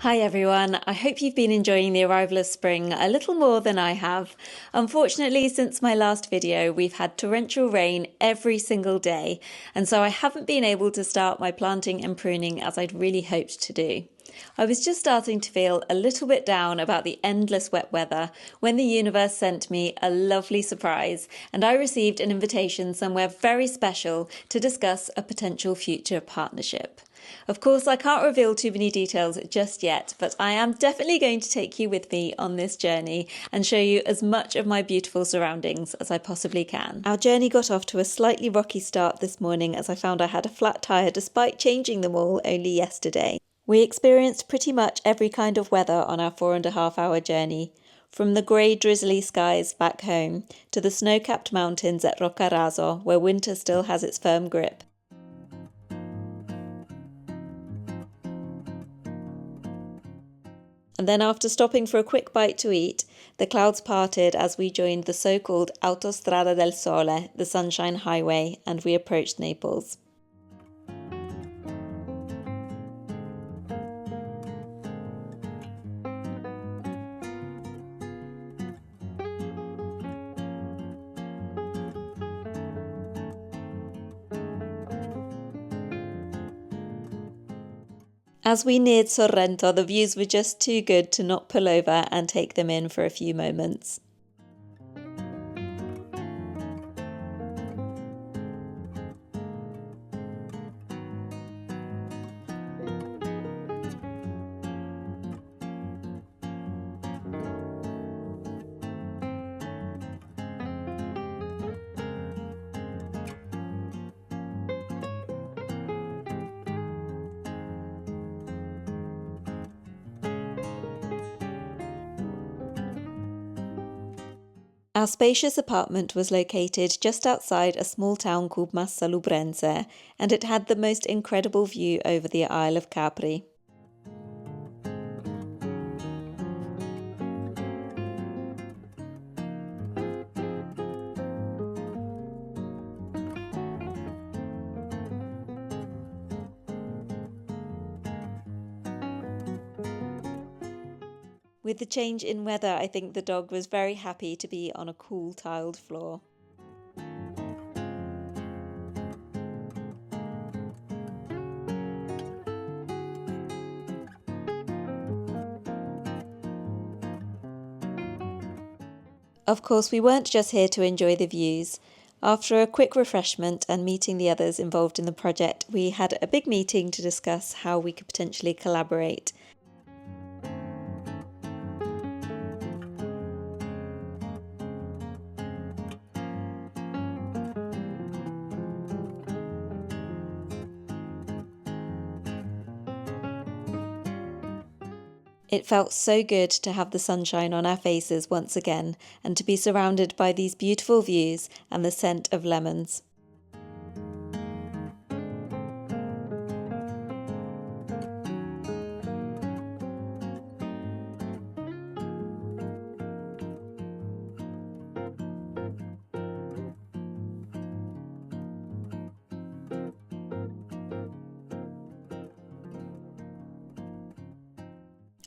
Hi everyone, I hope you've been enjoying the arrival of spring a little more than I have. Unfortunately, since my last video, we've had torrential rain every single day, and so I haven't been able to start my planting and pruning as I'd really hoped to do. I was just starting to feel a little bit down about the endless wet weather when the universe sent me a lovely surprise, and I received an invitation somewhere very special to discuss a potential future partnership. Of course, I can't reveal too many details just yet, but I am definitely going to take you with me on this journey and show you as much of my beautiful surroundings as I possibly can. Our journey got off to a slightly rocky start this morning as I found I had a flat tyre despite changing them all only yesterday. We experienced pretty much every kind of weather on our 4.5 hour journey, from the grey drizzly skies back home to the snow-capped mountains at Roccaraso, where winter still has its firm grip. And then after stopping for a quick bite to eat, the clouds parted as we joined the so-called Autostrada del Sole, the Sunshine Highway, and we approached Naples. As we neared Sorrento, the views were just too good to not pull over and take them in for a few moments. Our spacious apartment was located just outside a small town called Massa Lubrense, and it had the most incredible view over the Isle of Capri. With the change in weather, I think the dog was very happy to be on a cool tiled floor. Of course, we weren't just here to enjoy the views. After a quick refreshment and meeting the others involved in the project, we had a big meeting to discuss how we could potentially collaborate. It felt so good to have the sunshine on our faces once again and to be surrounded by these beautiful views and the scent of lemons.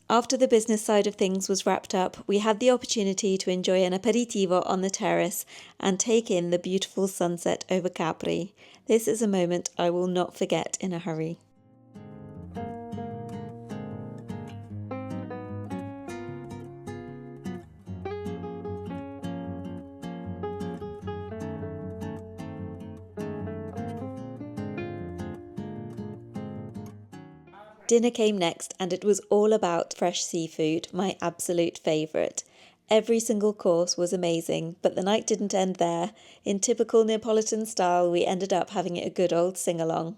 After the business side of things was wrapped up, we had the opportunity to enjoy an aperitivo on the terrace and take in the beautiful sunset over Capri. This is a moment I will not forget in a hurry. Dinner came next, and it was all about fresh seafood, my absolute favourite. Every single course was amazing, but the night didn't end there. In typical Neapolitan style, we ended up having a good old sing-along.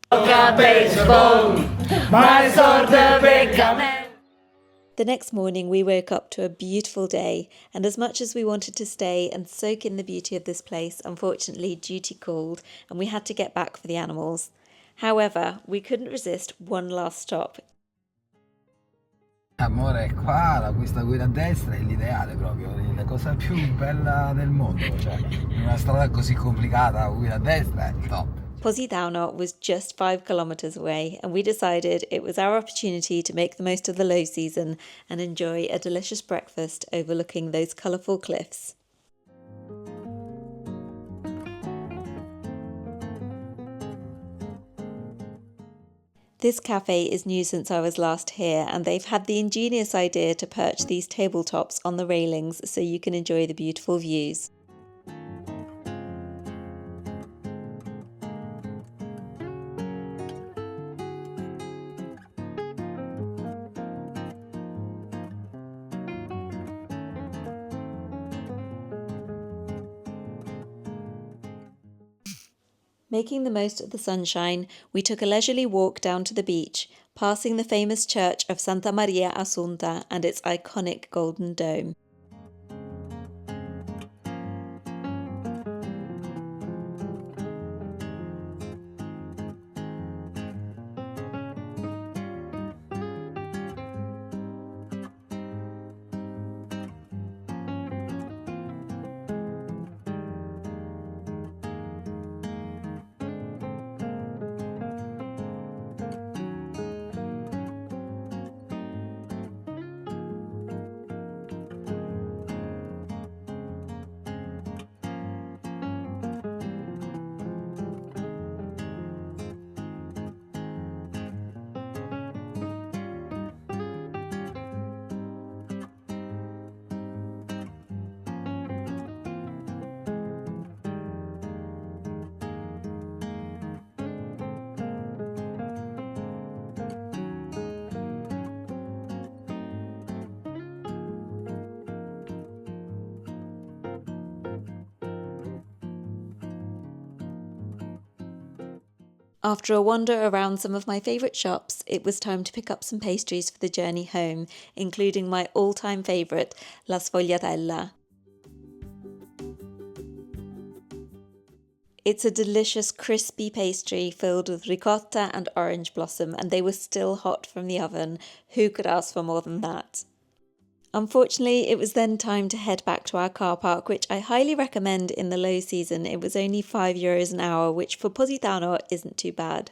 The next morning we woke up to a beautiful day, and as much as we wanted to stay and soak in the beauty of this place, unfortunately duty called and we had to get back for the animals. However, we couldn't resist one last stop. Amore, qua questa guida a destra è l'ideale proprio, la cosa più bella del mondo, cioè in una strada così complicata, la guida a destra è top. Positano was just 5 kilometres away, and we decided it was our opportunity to make the most of the low season and enjoy a delicious breakfast overlooking those colourful cliffs. This cafe is new since I was last here, and they've had the ingenious idea to perch these tabletops on the railings so you can enjoy the beautiful views. Making the most of the sunshine, we took a leisurely walk down to the beach, passing the famous church of Santa Maria Assunta and its iconic golden dome. After a wander around some of my favourite shops, it was time to pick up some pastries for the journey home, including my all-time favourite, la sfogliatella. It's a delicious crispy pastry filled with ricotta and orange blossom, and they were still hot from the oven. Who could ask for more than that? Unfortunately, it was then time to head back to our car park, which I highly recommend in the low season. It was only €5 an hour, which for Positano isn't too bad.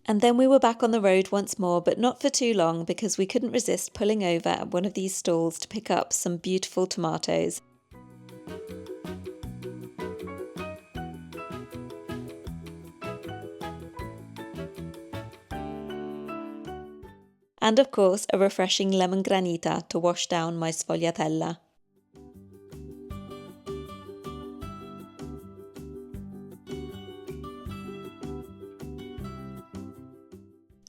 And then we were back on the road once more, but not for too long because we couldn't resist pulling over at one of these stalls to pick up some beautiful tomatoes. And of course, a refreshing lemon granita to wash down my sfogliatella.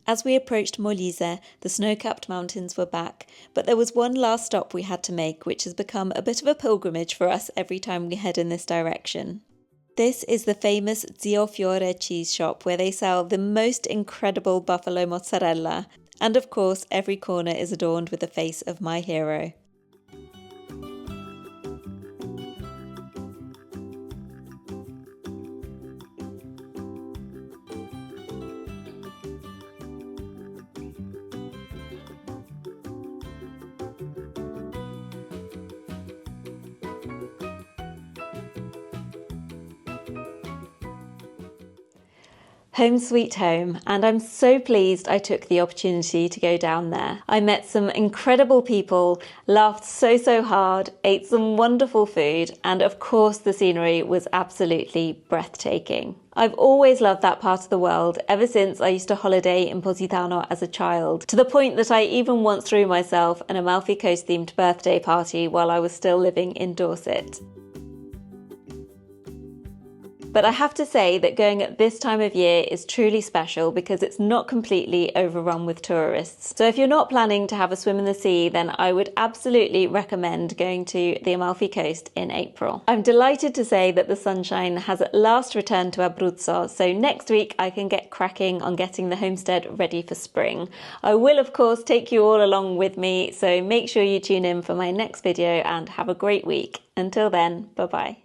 As we approached Molise, the snow-capped mountains were back, but there was one last stop we had to make, which has become a bit of a pilgrimage for us every time we head in this direction. This is the famous Zio Fiore cheese shop, where they sell the most incredible buffalo mozzarella, and of course every corner is adorned with the face of my hero. Home sweet home, and I'm so pleased I took the opportunity to go down there. I met some incredible people, laughed so hard, ate some wonderful food, and of course the scenery was absolutely breathtaking. I've always loved that part of the world ever since I used to holiday in Positano as a child, to the point that I even once threw myself an Amalfi Coast themed birthday party while I was still living in Dorset. But I have to say that going at this time of year is truly special because it's not completely overrun with tourists. So if you're not planning to have a swim in the sea, then I would absolutely recommend going to the Amalfi Coast in April. I'm delighted to say that the sunshine has at last returned to Abruzzo, so next week I can get cracking on getting the homestead ready for spring. I will of course take you all along with me, so make sure you tune in for my next video and have a great week. Until then, bye bye.